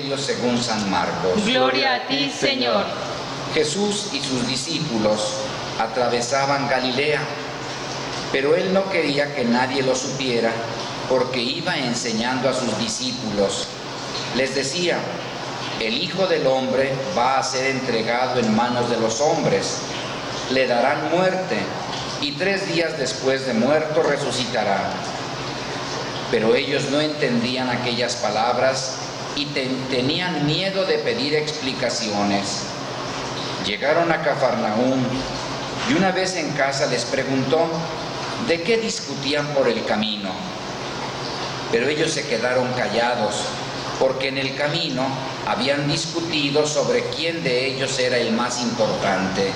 Evangelio según San Marcos. Gloria a ti, Señor. Jesús y sus discípulos atravesaban Galilea, pero él no quería que nadie lo supiera, porque iba enseñando a sus discípulos. Les decía: el Hijo del Hombre va a ser entregado en manos de los hombres, le darán muerte, y 3 días después de muerto resucitará. Pero ellos no entendían aquellas palabras y tenían miedo de pedir explicaciones. Llegaron a Cafarnaúm y una vez en casa les preguntó de qué discutían por el camino. Pero ellos se quedaron callados, porque en el camino habían discutido sobre quién de ellos era el más importante.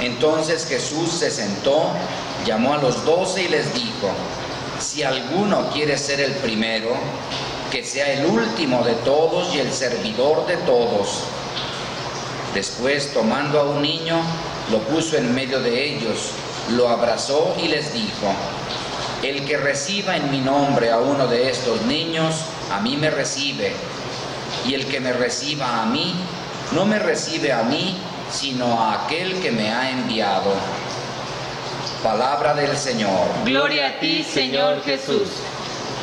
Entonces Jesús se sentó, llamó a los 12 y les dijo: si alguno quiere ser el primero, que sea el último de todos y el servidor de todos. Después, tomando a un niño, lo puso en medio de ellos, lo abrazó y les dijo: el que reciba en mi nombre a uno de estos niños, a mí me recibe, y el que me reciba a mí, no me recibe a mí, sino a aquel que me ha enviado. Palabra del Señor. Gloria a ti, Señor Jesús.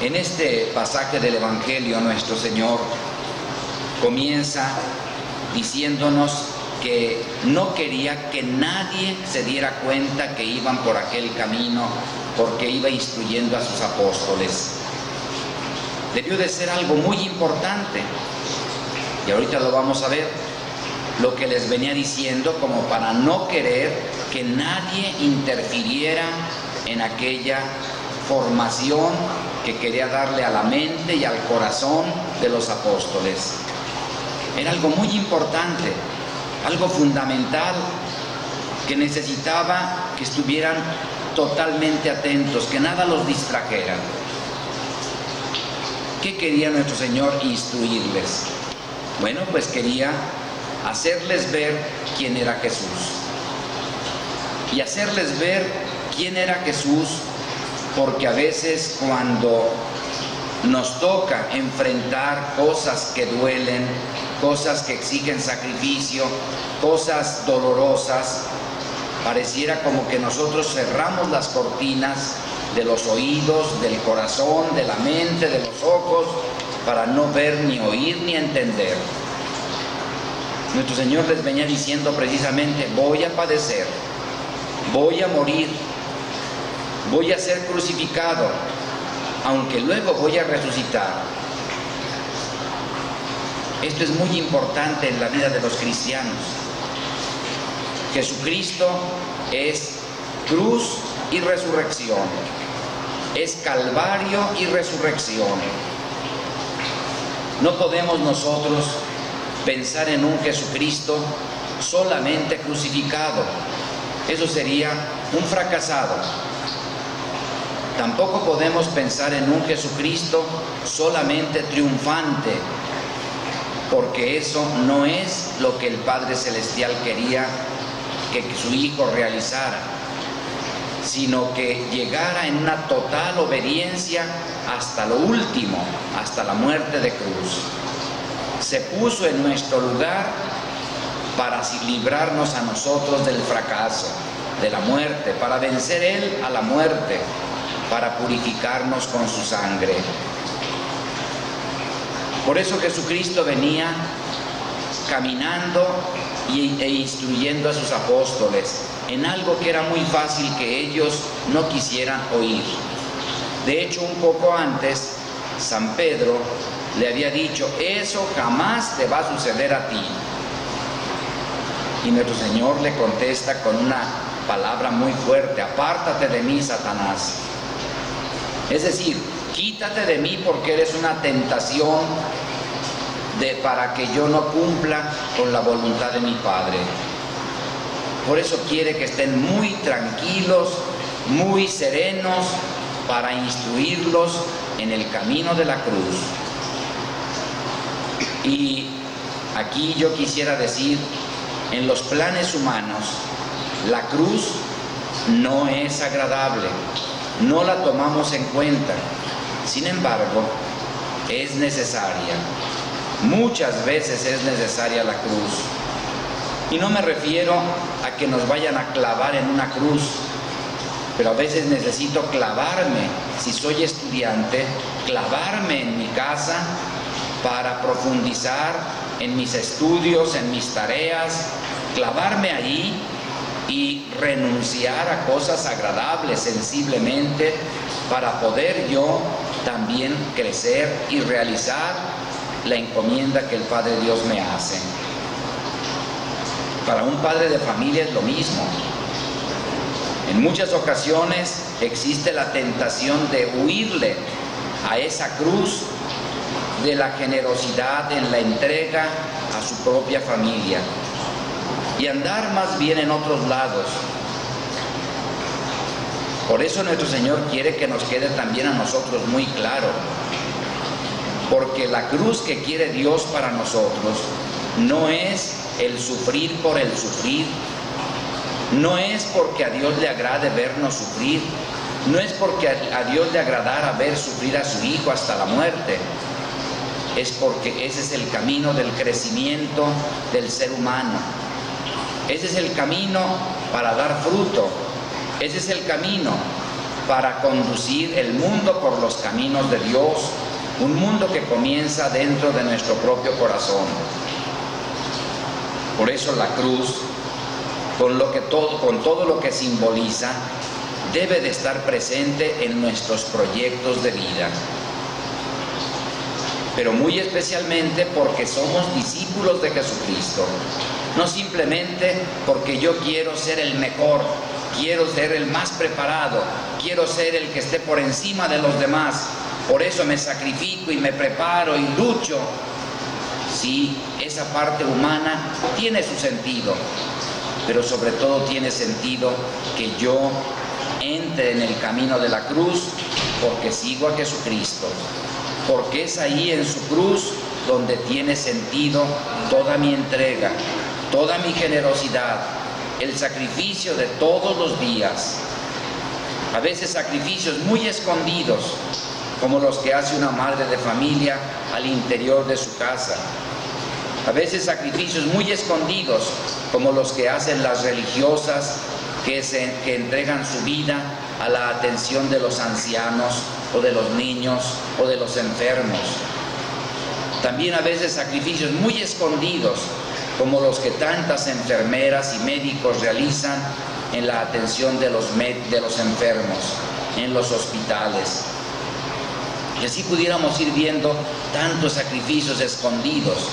En este pasaje del Evangelio, nuestro Señor comienza diciéndonos que no quería que nadie se diera cuenta que iban por aquel camino, porque iba instruyendo a sus apóstoles. Debió de ser algo muy importante, y ahorita lo vamos a ver, lo que les venía diciendo, como para no querer que nadie interfiriera en aquella formación que quería darle a la mente y al corazón de los apóstoles. Era algo muy importante, algo fundamental, que necesitaba que estuvieran totalmente atentos, que nada los distrajera. ¿Qué quería nuestro Señor instruirles? Bueno, pues quería hacerles ver quién era Jesús. Y hacerles ver quién era Jesús, porque a veces cuando nos toca enfrentar cosas que duelen, cosas que exigen sacrificio, cosas dolorosas, pareciera como que nosotros cerramos las cortinas de los oídos, del corazón, de la mente, de los ojos, para no ver, ni oír, ni entender. Nuestro Señor les venía diciendo precisamente: voy a padecer, voy a morir, voy a ser crucificado, aunque luego voy a resucitar. Esto es muy importante en la vida de los cristianos. Jesucristo es cruz y resurrección, es calvario y resurrección. No podemos nosotros pensar en un Jesucristo solamente crucificado. Eso sería un fracasado. Tampoco podemos pensar en un Jesucristo solamente triunfante, porque eso no es lo que el Padre Celestial quería que su Hijo realizara, sino que llegara en una total obediencia hasta lo último, hasta la muerte de cruz. Se puso en nuestro lugar para librarnos a nosotros del fracaso, de la muerte, para vencer Él a la muerte, para purificarnos con su sangre. Por eso Jesucristo venía caminando e instruyendo a sus apóstoles en algo que era muy fácil que ellos no quisieran oír. De hecho, un poco antes, San Pedro le había dicho: eso jamás te va a suceder a ti. Y nuestro Señor le contesta con una palabra muy fuerte: apártate de mí, Satanás. Es decir, quítate de mí, porque eres una tentación para que yo no cumpla con la voluntad de mi Padre. Por eso quiere que estén muy tranquilos, muy serenos, para instruirlos en el camino de la cruz. Y aquí yo quisiera decir, en los planes humanos, la cruz no es agradable, no la tomamos en cuenta. Sin embargo, es necesaria. Muchas veces es necesaria la cruz. Y no me refiero a que nos vayan a clavar en una cruz, pero a veces necesito clavarme, si soy estudiante, clavarme en mi casa para profundizar en mis estudios, en mis tareas, clavarme ahí y renunciar a cosas agradables sensiblemente para poder yo también crecer y realizar la encomienda que el Padre Dios me hace. Para un padre de familia es lo mismo. En muchas ocasiones existe la tentación de huirle a esa cruz de la generosidad en la entrega a su propia familia y andar más bien en otros lados. Por eso nuestro Señor quiere que nos quede también a nosotros muy claro, porque la cruz que quiere Dios para nosotros no es el sufrir por el sufrir, no es porque a Dios le agrade vernos sufrir, no es porque a Dios le agradara ver sufrir a su Hijo hasta la muerte, es porque ese es el camino del crecimiento del ser humano, ese es el camino para dar fruto, ese es el camino para conducir el mundo por los caminos de Dios, un mundo que comienza dentro de nuestro propio corazón. Por eso la cruz, con todo lo que simboliza, debe de estar presente en nuestros proyectos de vida. Pero muy especialmente porque somos discípulos de Jesucristo. No simplemente porque yo quiero ser el mejor, quiero ser el más preparado, quiero ser el que esté por encima de los demás. Por eso me sacrifico y me preparo y lucho. Sí, esa parte humana tiene su sentido, pero sobre todo tiene sentido que yo entre en el camino de la cruz porque sigo a Jesucristo, porque es ahí en su cruz donde tiene sentido toda mi entrega, toda mi generosidad, el sacrificio de todos los días. A veces sacrificios muy escondidos, como los que hace una madre de familia al interior de su casa. A veces sacrificios muy escondidos, como los que hacen las religiosas que entregan su vida a la atención de los ancianos o de los niños o de los enfermos. También a veces sacrificios muy escondidos, como los que tantas enfermeras y médicos realizan en la atención de los enfermos, en los hospitales. Y así pudiéramos ir viendo tantos sacrificios escondidos,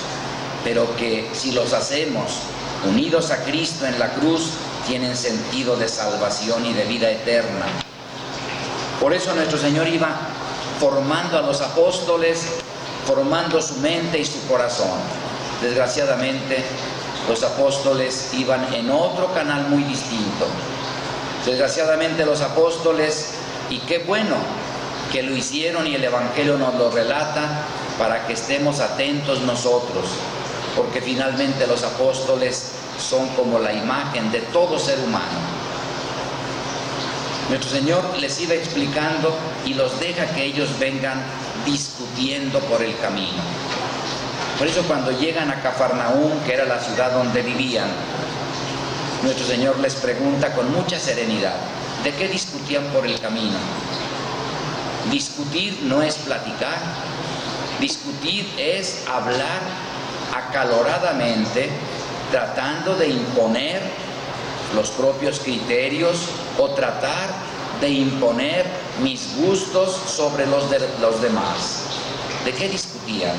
pero que si los hacemos unidos a Cristo en la cruz, tienen sentido de salvación y de vida eterna. Por eso nuestro Señor iba formando a los apóstoles, formando su mente y su corazón. Desgraciadamente, los apóstoles iban en otro canal muy distinto. Desgraciadamente los apóstoles, y qué bueno que lo hicieron y el Evangelio nos lo relata para que estemos atentos nosotros, porque finalmente los apóstoles son como la imagen de todo ser humano. Nuestro Señor les iba explicando y los deja que ellos vengan discutiendo por el camino. Por eso cuando llegan a Cafarnaúm, que era la ciudad donde vivían, nuestro Señor les pregunta con mucha serenidad, ¿de qué discutían por el camino? Discutir no es platicar, discutir es hablar acaloradamente, tratando de imponer los propios criterios o tratar de imponer mis gustos sobre los de los demás. ¿De qué discutían?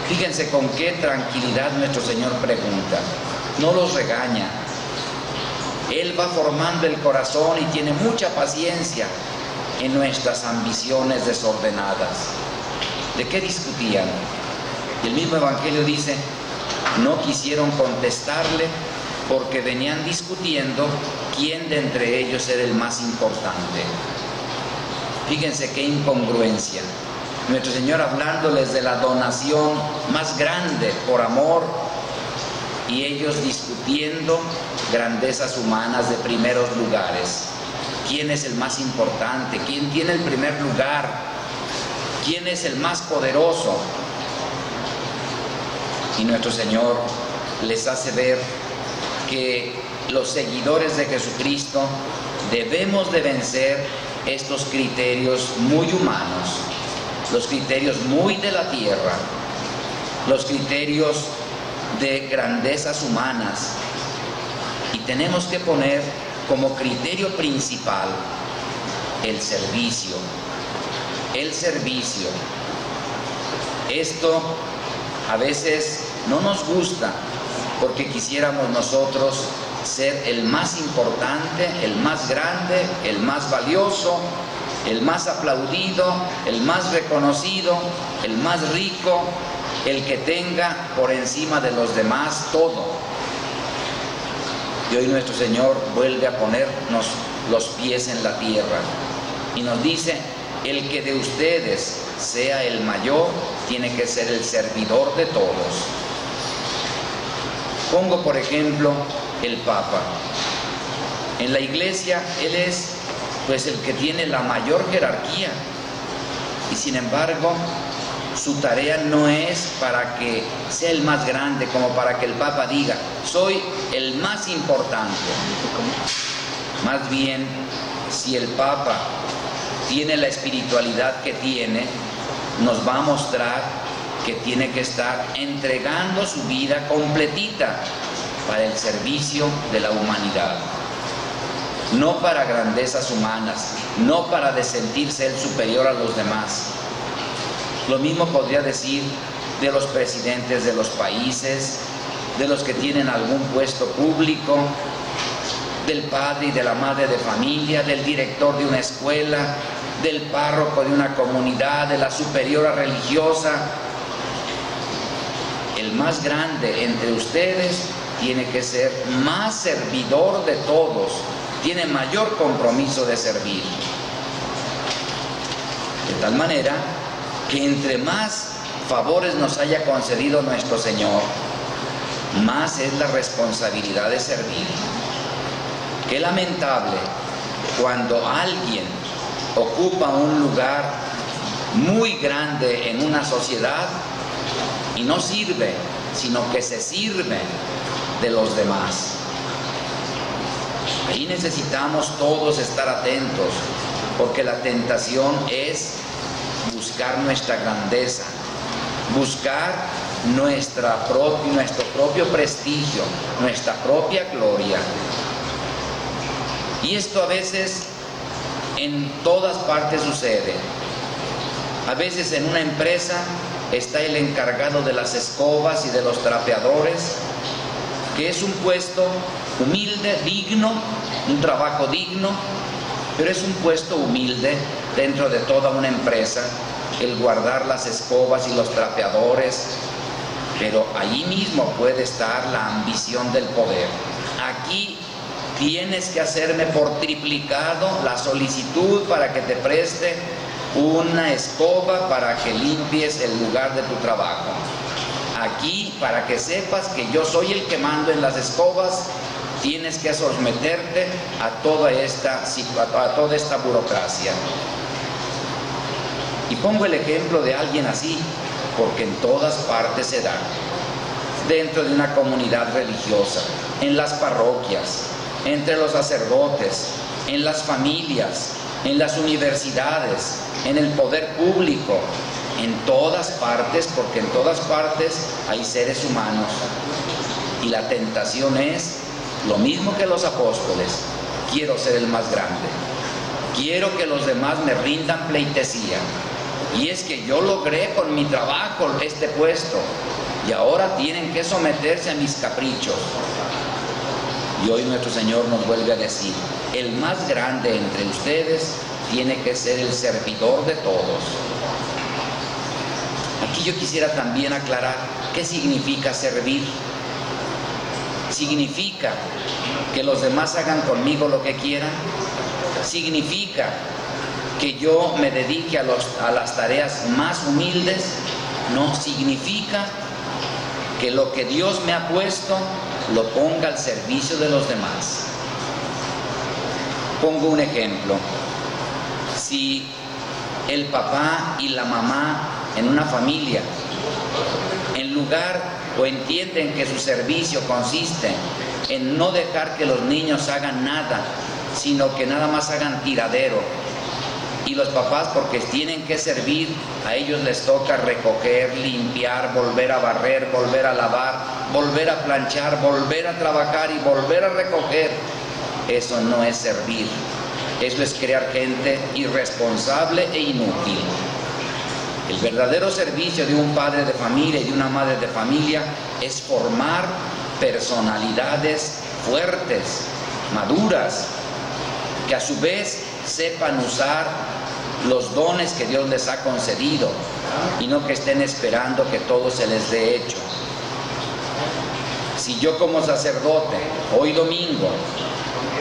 Fíjense con qué tranquilidad nuestro Señor pregunta. No los regaña. Él va formando el corazón y tiene mucha paciencia en nuestras ambiciones desordenadas. ¿De qué discutían? Y el mismo Evangelio dice, no quisieron contestarle porque venían discutiendo quién de entre ellos era el más importante. Fíjense qué incongruencia. Nuestro Señor hablándoles de la donación más grande por amor y ellos discutiendo grandezas humanas de primeros lugares. ¿Quién es el más importante? ¿Quién tiene el primer lugar? quién es el más poderoso. Y nuestro Señor les hace ver que los seguidores de Jesucristo debemos de vencer estos criterios muy humanos, los criterios muy de la tierra, los criterios de grandezas humanas, y tenemos que poner como criterio principal el servicio. El servicio. Esto a veces no nos gusta porque quisiéramos nosotros ser el más importante, el más grande, el más valioso, el más aplaudido, el más reconocido, el más rico, el que tenga por encima de los demás todo. Y hoy nuestro Señor vuelve a ponernos los pies en la tierra y nos dice: el que de ustedes sea el mayor tiene que ser el servidor de todos. Pongo por ejemplo el Papa. En la Iglesia él es pues el que tiene la mayor jerarquía, y sin embargo su tarea no es para que sea el más grande, como para que el Papa diga soy el más importante. Más bien, si el Papa tiene la espiritualidad que tiene, nos va a mostrar que tiene que estar entregando su vida completita para el servicio de la humanidad, no para grandezas humanas, no para de sentirse él superior a los demás. Lo mismo podría decir de los presidentes de los países, de los que tienen algún puesto público, del padre y de la madre de familia, del director de una escuela, del párroco de una comunidad, de la superiora religiosa. El más grande entre ustedes tiene que ser más servidor de todos, tiene mayor compromiso de servir. De tal manera que entre más favores nos haya concedido nuestro Señor, más es la responsabilidad de servir. Qué lamentable cuando alguien ocupa un lugar muy grande en una sociedad y no sirve, sino que se sirve de los demás. Ahí necesitamos todos estar atentos, porque la tentación es buscar nuestra grandeza, buscar nuestro propio prestigio, nuestra propia gloria. Y esto a veces en todas partes sucede. A veces en una empresa está el encargado de las escobas y de los trapeadores, que es un puesto humilde, digno, un trabajo digno, pero es un puesto humilde dentro de toda una empresa, el guardar las escobas y los trapeadores, pero allí mismo puede estar la ambición del poder. Aquí tienes que hacerme por triplicado la solicitud para que te preste una escoba para que limpies el lugar de tu trabajo. Aquí, para que sepas que yo soy el que mando en las escobas, tienes que someterte a toda esta burocracia. Y pongo el ejemplo de alguien así, porque en todas partes se da. Dentro de una comunidad religiosa, en las parroquias, entre los sacerdotes, en las familias, en las universidades, en el poder público, en todas partes, porque en todas partes hay seres humanos. Y la tentación es lo mismo que los apóstoles: quiero ser el más grande, quiero que los demás me rindan pleitesía, y es que yo logré con mi trabajo este puesto y ahora tienen que someterse a mis caprichos. Y hoy nuestro Señor nos vuelve a decir: el más grande entre ustedes tiene que ser el servidor de todos. Aquí yo quisiera también aclarar qué significa servir. ¿Significa que los demás hagan conmigo lo que quieran? ¿Significa que yo me dedique a las tareas más humildes? No, significa que lo que Dios me ha puesto lo ponga al servicio de los demás. Pongo un ejemplo. Si el papá y la mamá en una familia, en lugar o entienden que su servicio consiste en no dejar que los niños hagan nada, sino que nada más hagan tiradero. Y los papás, porque tienen que servir, a ellos les toca recoger, limpiar, volver a barrer, volver a lavar, volver a planchar, volver a trabajar y volver a recoger. Eso no es servir. Eso es crear gente irresponsable e inútil. El verdadero servicio de un padre de familia y de una madre de familia es formar personalidades fuertes, maduras, que a su vez sepan usar los dones que Dios les ha concedido y no que estén esperando que todo se les dé hecho. Si yo como sacerdote, hoy domingo,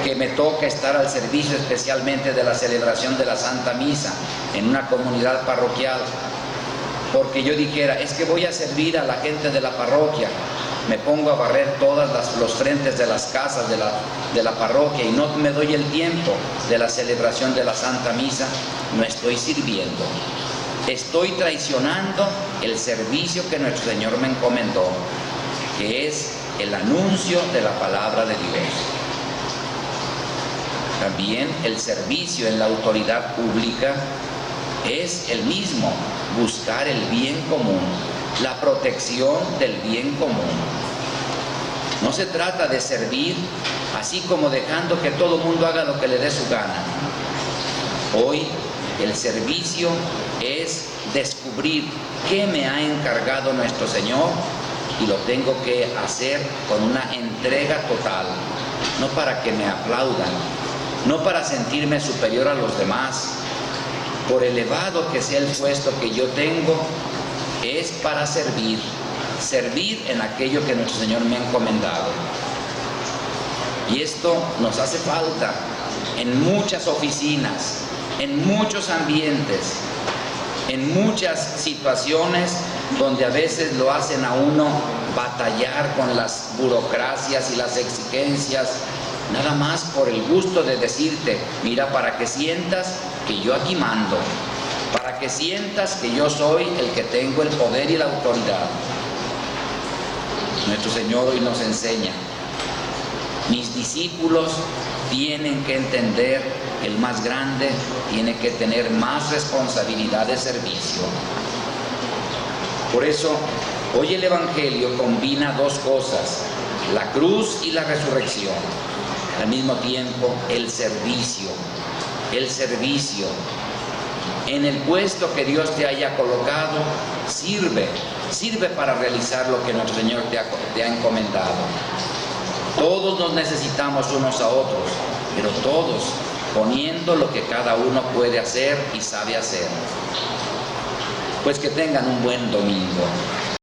que me toca estar al servicio especialmente de la celebración de la Santa Misa en una comunidad parroquial, porque yo dijera, es que voy a servir a la gente de la parroquia, me pongo a barrer todos los frentes de las casas de la parroquia y no me doy el tiempo de la celebración de la Santa Misa, no estoy sirviendo. Estoy traicionando el servicio que nuestro Señor me encomendó, que es el anuncio de la palabra de Dios. También el servicio en la autoridad pública es el mismo, buscar el bien común, la protección del bien común. No se trata de servir así como dejando que todo el mundo haga lo que le dé su gana. Hoy el servicio es descubrir qué me ha encargado nuestro Señor y lo tengo que hacer con una entrega total, no para que me aplaudan, no para sentirme superior a los demás, por elevado que sea el puesto que yo tengo, es para servir en aquello que nuestro Señor me ha encomendado. Y esto nos hace falta en muchas oficinas, en muchos ambientes, en muchas situaciones donde a veces lo hacen a uno batallar con las burocracias y las exigencias, nada más por el gusto de decirte, mira, para que sientas que yo aquí mando, para que sientas que yo soy el que tengo el poder y la autoridad. Nuestro Señor hoy nos enseña, mis discípulos tienen que entender que el más grande tiene que tener más responsabilidad de servicio. Por eso, hoy el Evangelio combina dos cosas, la cruz y la resurrección. Al mismo tiempo, el servicio. En el puesto que Dios te haya colocado, sirve para realizar lo que nuestro Señor te ha encomendado. Todos nos necesitamos unos a otros, pero todos poniendo lo que cada uno puede hacer y sabe hacer. Pues que tengan un buen domingo.